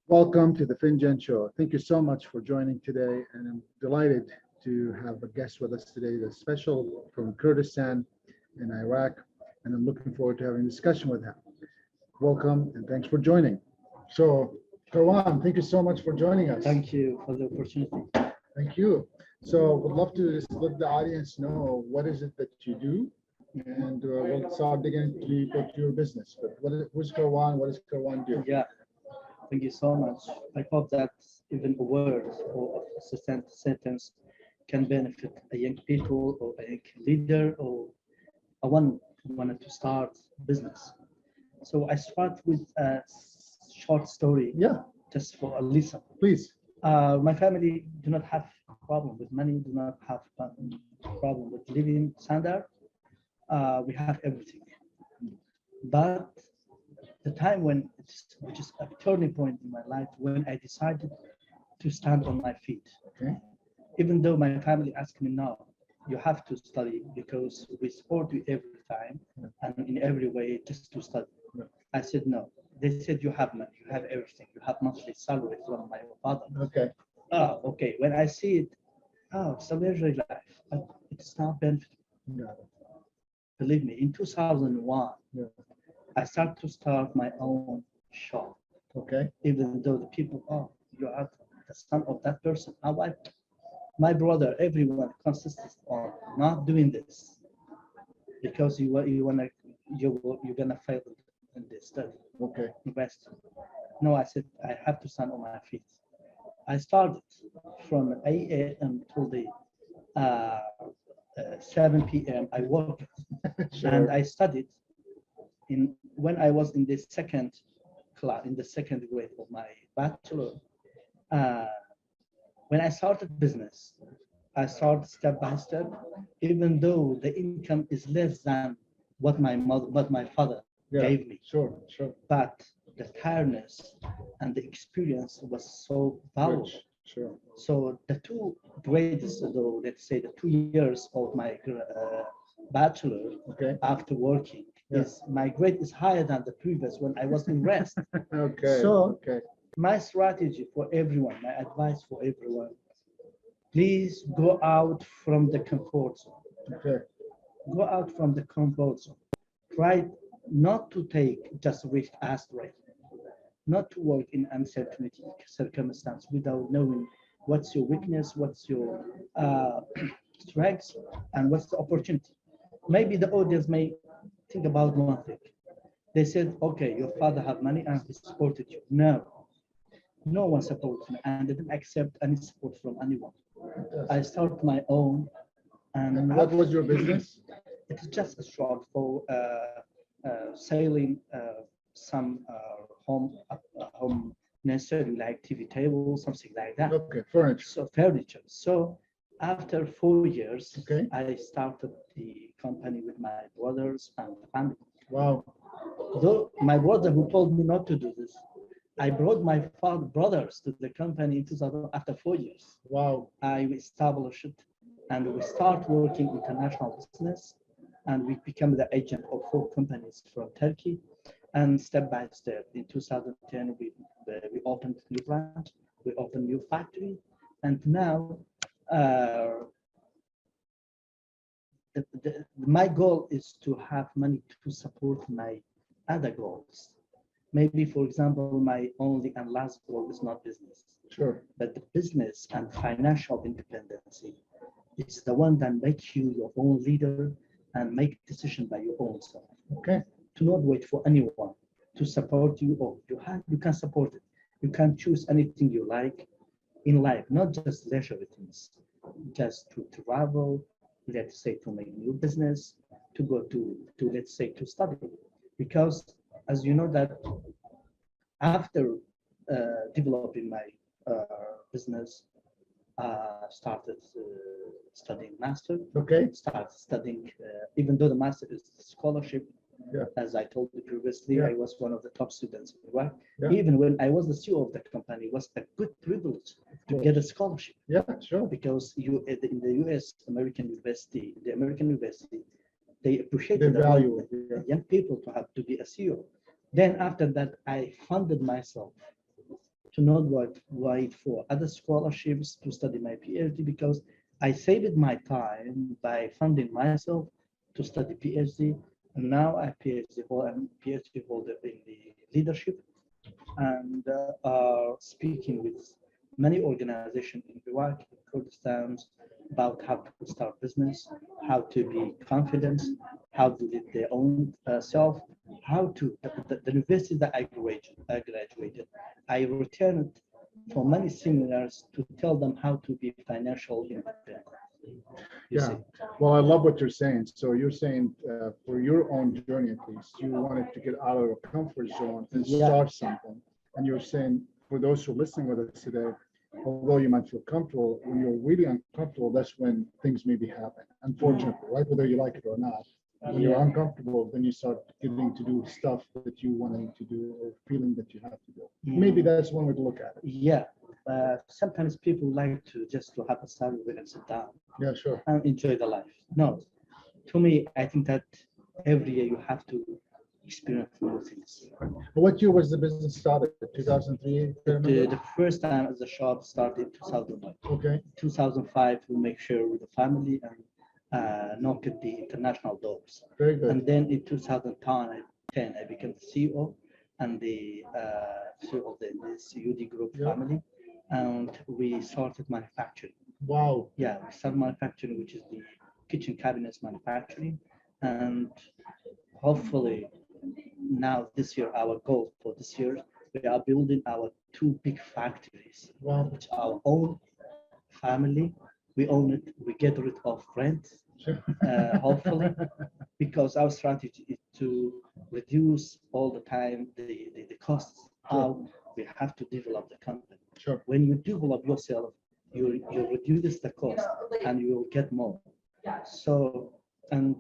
Welcome to the Finjan Show. Thank you so much for joining today, and I'm delighted to have a guest with us today that's special from Kurdistan in Iraq, and I'm looking forward to having a discussion with him. Welcome, and thanks for joining. So, Karwan, thank you so much for joining us. Thank you for the opportunity. Thank you. So, would love to just let the audience know what is it that you do, and we'll start digging deeper to your business. But who's Karwan? What does Karwan do? Yeah, thank you so much. I hope that even a word or a sentence can benefit a young people or a young leader or a one who wanted to start business. So I start with a short story Yeah, just for a listen. please. My family do not have problem with money, do not have problem with living standard. We have everything. But the time when which is a turning point in my life, when I decided to stand on my feet. Okay. Even though my family asked me, no, you have to study because we support you every time and in every way just to study. Yeah. I said no. They said you have money, you have everything, you have monthly salary from my father. Okay. Oh, okay. When I see it, oh, it's a luxury life, but it's not benefit. Got it. Believe me, in 2001, Yeah. I start my own shop. Okay. Even though the people, oh, you are the son of that person. My brother, everyone consists on not doing this because you're gonna fail in this study. Okay. Invest. No, I said I have to stand on my feet. I started from 8 a.m. till the 7 p.m. I worked Sure. and I studied in when I was in the second class, in the second grade of my bachelor. Uh, when I started business, I started step by step, even though the income is less than what my father Yeah. gave me. Sure. Sure. But the tiredness and the experience was so valuable. Rich. Sure. So the two grades, though, let's say the 2 years of my bachelor Okay. after working, Yeah. is my grade is higher than the previous when I was in rest. Okay. So Okay. my strategy for everyone, my advice for everyone, please go out from the comfort zone. Okay. Go out from the comfort zone. Try not to take just risk as rate, not to work in uncertainty circumstance without knowing what's your weakness, what's your strengths, and what's the opportunity. Maybe the audience may think about one thing. They said, okay, your father have money and he supported you. No, no one supported me and didn't accept any support from anyone. I started my own, And what was your business? it's just a short for selling some home necessary like TV table, something like that. Okay. Furniture. So furniture. So after 4 years, Okay. I started the company with my brothers and family. Wow. Though my brother who told me not to do this, I brought my brothers to the company in 2000 after 4 years. Wow. I established it and we start working international business and we become the agent of 4 companies from Turkey. And step by step, in 2010, we opened new branch, we opened new factory, and now my goal is to have money to support my other goals. Maybe, for example, my only and last goal is not business, Sure. but the business and financial independency is the one that makes you your own leader and make decision by your own self. Okay. To not wait for anyone to support you, or you can support it. You can choose anything you like in life, not just leisure things, just to travel, let's say to make new business, to go to let's say to study. Because as you know that after developing my business, started studying master, Okay. started studying, even though the master is scholarship, Yeah. as I told you previously, Yeah. I was one of the top students, right? Yeah. Even when I was the CEO of the company, it was a good privilege to get a scholarship Yeah. Sure. because in the US, the American university, they They appreciated the value one- it. Yeah. young people to have to be a CEO. Then after that, I funded myself to not wait for other scholarships to study my PhD, because I saved my time by funding myself to study PhD. And now I'm PhD holder in the leadership, and are speaking with many organizations in Iraq, in Kurdistan, about how to start business, how to be confident, how to lead their own self, how to, the university that I graduated, I returned for many seminars to tell them how to be financial independent. You Yeah. see? Well, I love what you're saying. So you're saying for your own journey, at least, you wanted to get out of a comfort zone and Yeah. start something. And you're saying for those who are listening with us today, although you might feel comfortable, when you're really uncomfortable, that's when things maybe happen, unfortunately, right? Whether you like it or not. When you're Yeah. uncomfortable, then you start getting to do stuff that you wanted to do or feeling that you have to do. Maybe that's one way to look at it. Yeah. Sometimes people like to just to have a salary and sit down Yeah, sure. and enjoy the life. No, to me, I think that every year you have to experience new things. But what year was the business started? 2003? The first time as a shop started in 2001. Okay, 2005, we make sure with the family and knock at the international doors. very good. And then in 2010, I became the CEO and the CEO of the CUD group Yeah. family. And we started manufacturing. Wow. Yeah, we started manufacturing, which is the kitchen cabinets manufacturing. And hopefully now this year, our goal for this year, we are building our two big factories, Wow. which are our own family. We own it. We get rid of rent, Sure. hopefully, because our strategy is to reduce all the time the costs. How we have to develop the company. Sure. When you develop yourself, you reduce the cost and you will get more. So, and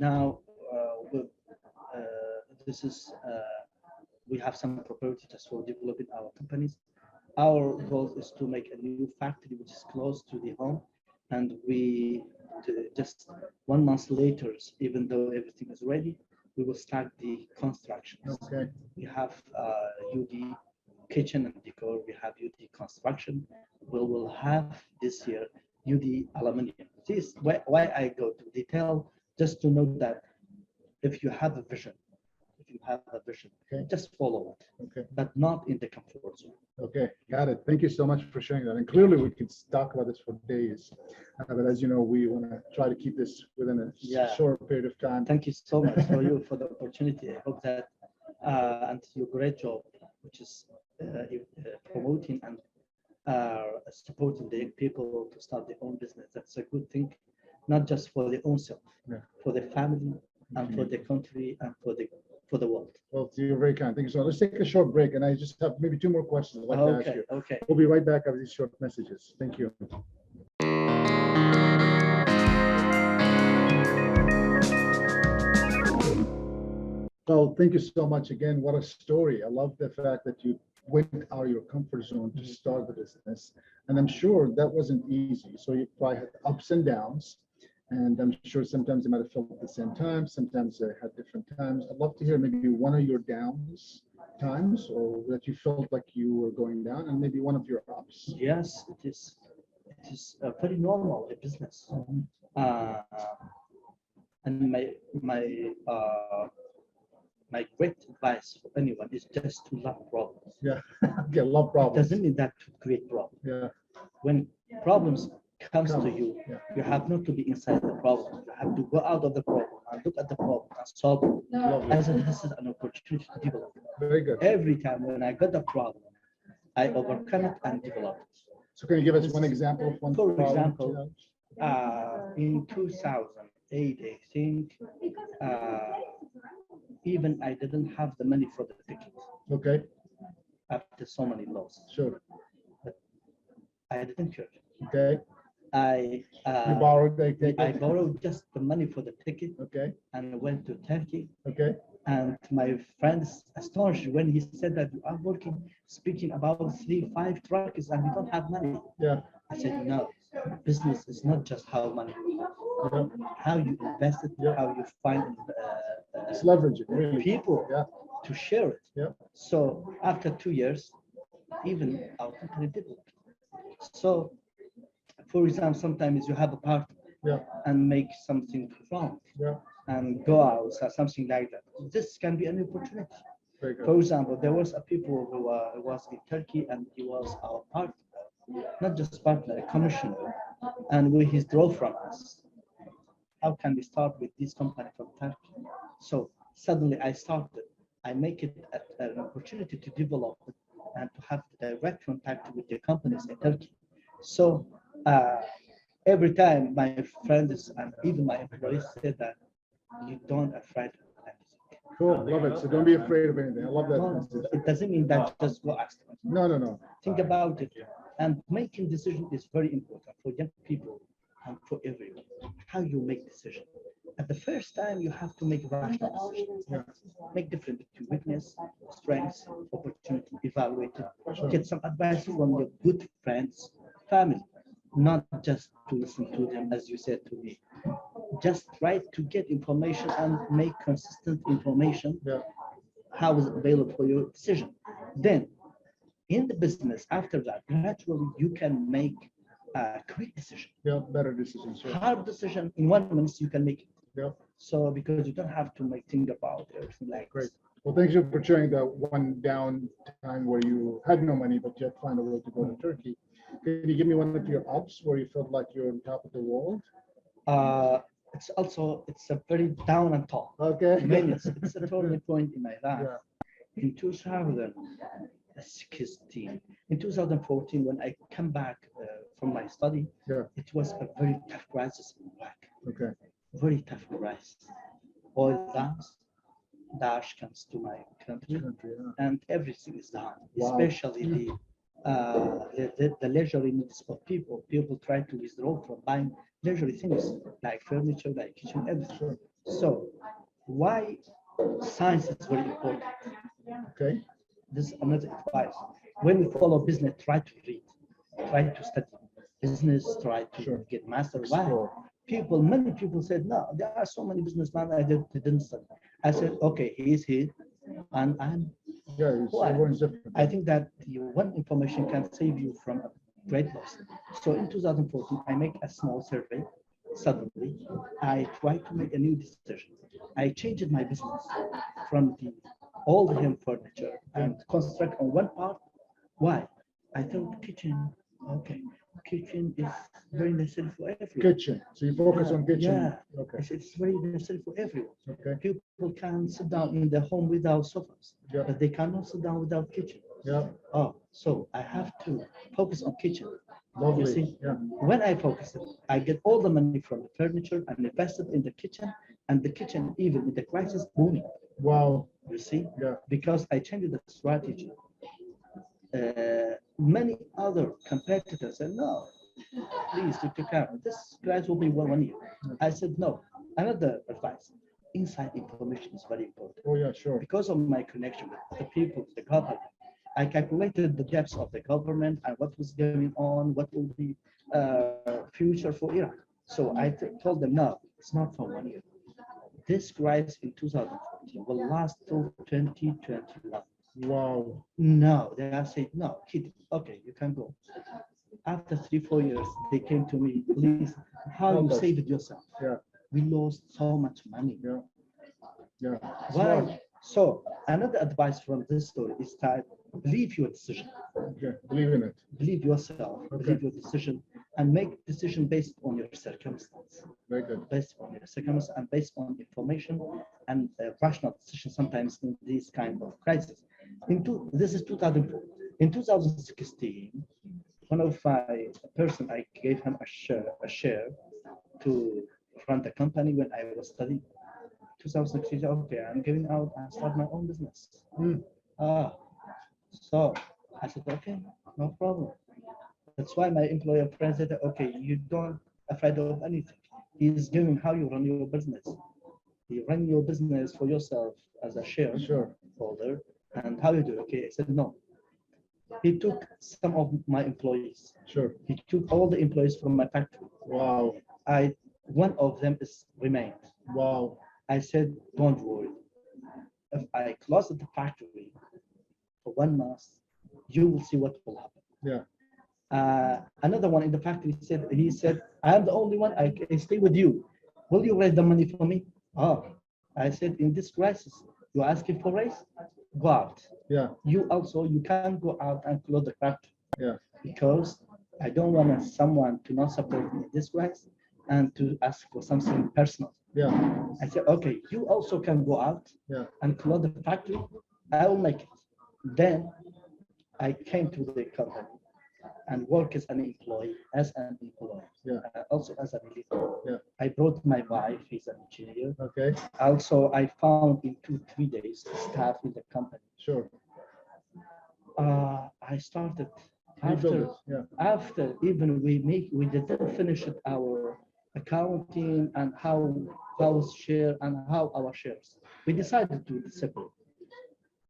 now this is we have some property just for developing our companies. Our goal is to make a new factory which is close to the home, and we just 1 month later, even though everything is ready, we will start the construction. Okay. We have UD kitchen and decor. We have UD construction. We will have this year UD aluminum. This is why I go to detail, just to know that if you have a vision, Okay. just follow it, Okay. but not in the comfort zone. Okay. Got it. Thank you so much for sharing that. And clearly we could talk about this for days. But as you know, we want to try to keep this within a Yeah. short period of time. Thank you so much for you for the opportunity. I hope that and your great job, which is promoting and supporting the young people to start their own business. That's a good thing, not just for their own self, Yeah. for the family and for the country and for the world. Well, you're very kind. Thank you so much. Let's take a short break. And I just have maybe two more questions I'd like to ask Okay, you. okay. We'll be right back after these short messages. Thank you. Well, thank you so much again. What a story. I love the fact that you went out of your comfort zone to start the business. And I'm sure that wasn't easy. So you probably had ups and downs. And I'm sure sometimes you might have felt at the same time. Sometimes they had different times. I'd love to hear maybe one of your downs times or that you felt like you were going down and maybe one of your ups. Yes, it is. It is very normal in business. And my great advice for anyone is just to love problems. Yeah. Okay, love It problems. doesn't mean that to create problems. Yeah. When problems comes to you, Yeah. you have not to be inside the problem. You have to go out of the problem and look at the problem and solve it. Lovely. As if this is an opportunity to develop. Very good. Every time when I got a problem, I overcome it and develop it. So can you give us one example of one For problem? example, in 2008, I think, even I didn't have the money for the ticket Okay, after so many laws. sure. I didn't care. Okay, I you borrowed, they take I it. borrowed just the money for the ticket Okay, and I went to Turkey. okay, And my friends astonished when he said that you are working, speaking about 3-5 trucks and you don't have money. yeah, I said, no, business is not just how money you have, yeah. how you invest it, Yeah. how you find It's leveraging, really. people Yeah, to share it. yeah, So after 2 years, even our company developed. So, for example, sometimes you have a party Yeah. and make something wrong Yeah. and go out or something like that. This can be an opportunity. Very good. For example, there was a people who was in Turkey and he was our partner, not just partner, a commissioner, and we withdraw from us. How can we start with this company from Turkey? So suddenly I started. I make it an opportunity to develop it and to have direct contact with the companies in Turkey. So every time my friends and even my employees said that you don't afraid of anything. Cool. Love it. So don't be afraid of anything. I love that No, message. it doesn't mean that just go ask them. No, no, no. Think about it. And making decision is very important for young people and for everyone. How you make decision. At the first time, you have to make rational decision. Yeah. Make difference between weakness, strengths, opportunity, evaluate it. Sure. Get some advice from your good friends, family, not just to listen to them as you said to me. Just try to get information and make consistent information Yeah. how is it available for your decision. Then in the business, after that, gradually you can make a quick decision. Yeah. Better decisions. Sure. Hard decision in 1 minute you can make it. Yeah. So because you don't have to think about everything like Great. this. Well, thank you for sharing that one down time where you had no money, but yet find a way to go to Turkey. Can you give me one of your ups where you felt like you're on top of the world? It's a very down and top. Okay. It's a turning point in my life. Yeah. In 2016, in 2014, when I come back from my study, Yeah. it was a very tough crisis in Iraq. Okay. Very tough crisis. Oil downs, Daesh comes to my country, Country, yeah. and everything is down, Wow. especially the leisure needs of people. People try to withdraw from buying leisure things like furniture, like kitchen, everything. Sure. So why science is very important. Okay. This is another advice. When we follow business, try to read, try to study business, try to Sure. get master. Why? Explore. Many people said, no, there are so many businessmen I didn't study. I said, okay, he is here, and I'm. Yeah. Why? Everyone's different. I think that one information can save you from a great loss. So in 2014, I make a small survey. Suddenly, I try to make a new decision. I changed my business from the old home furniture and construct on one part. Why? I thought kitchen, okay, kitchen is very necessary for everyone. Kitchen. So you focus on kitchen. Yeah, Okay. it's very necessary for everyone. Okay. People can sit down in their home without sofas, Yeah. but they cannot sit down without kitchen. Yeah. Oh, so I have to focus on kitchen. Lovely. You see, Yeah. when I focus it, I get all the money from the furniture and invest it in the kitchen, and the kitchen, even in the crisis, booming. Wow. You see, Yeah. because I changed the strategy. Many other competitors said, no, please take care. This price will be 1 year. I said, no. Another advice, inside information is very important. Oh yeah. Sure. Because of my connection with the people, the government, I calculated the depths of the government and what was going on, what will be future for Iraq. So I told them, no, it's not for 1 year. This crisis in 2014 will last till 2021. Wow. No, they are saying, no, kid, okay, you can go. After 3-4 years, they came to me, please, how you Help us. saved yourself? Yeah. We lost so much money. Yeah. Yeah. Why? Smart. So another advice from this story is that believe your decision, Okay. Believe in it. believe yourself, Okay. believe your decision, and make decision based on your circumstance, Very good. based on your circumstance and based on information and rational decision sometimes in this kind of crisis. This is 2004. In 2016, one of my person, I gave him a share to run the company when I was studying. 2016, okay, I'm giving out and start my own business. Mm. So I said, okay, no problem. That's why my employer friend said, okay, you don't afraid of anything. He's giving how you run your business. You run your business for yourself as a shareholder, and how you do it. Okay, I said no. He took some of my employees. Sure. He took all the employees from my factory. Wow. One of them is remained. Wow. I said, don't worry. If I close the factory for 1 month, you will see what will happen. Yeah. Another one in the factory he said, I'm the only one, I can stay with you. Will you raise the money for me? Oh, I said, in this crisis, you're asking for raise? Go out. Yeah. You can't go out and close the factory. Yeah. Because I don't want someone to not support me in this crisis and to ask for something personal. Yeah. I said, okay, you also can go out and close the factory. I will make it. Then I came to the company and work as an employee, also as a military. Yeah. I brought my wife, he's an engineer. Okay. Also, I found in 2-3 days staff in the company. Sure. I started after even we didn't finish our accounting and how share and how our shares. We decided to separate.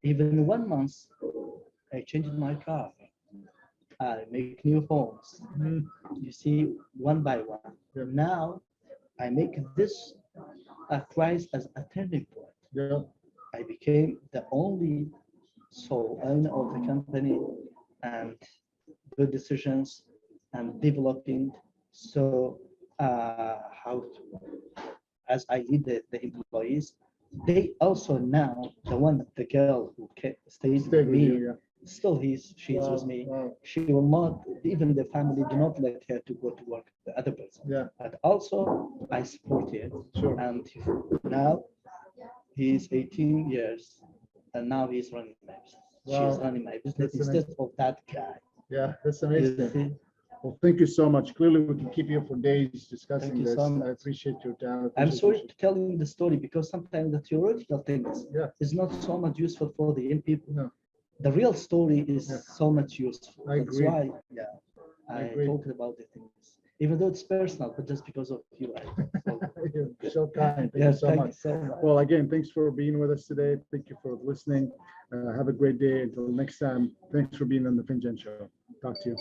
Even 1 month, I changed my car. I make new homes. You see, one by one. Yeah. Now, I make this price as a turning point. Yeah. I became the only sole owner of the company and good decisions and developing. So, as I lead the employees, they also now the girl who stayed with me. Still, she's with me. Wow. She will not, even the family do not let her to go to work the other person. Yeah. But also, I support her. Sure. And now, he's 18 years, and now he's running my business. Wow. She's running my business instead of that guy. Yeah, that's amazing. Well, thank you so much. Clearly, we can keep you for days discussing this. I appreciate your time. I'm sorry to tell you the story because sometimes the theoretical things is not so much useful for the young people. No. The real story is so much useful. I agree. That's why, I talked about the things, even though it's personal, but just because of you. You're so kind. Thank you so much. Well, again, thanks for being with us today. Thank you for listening. Have a great day. Until next time, thanks for being on the Finjan Show. Talk to you.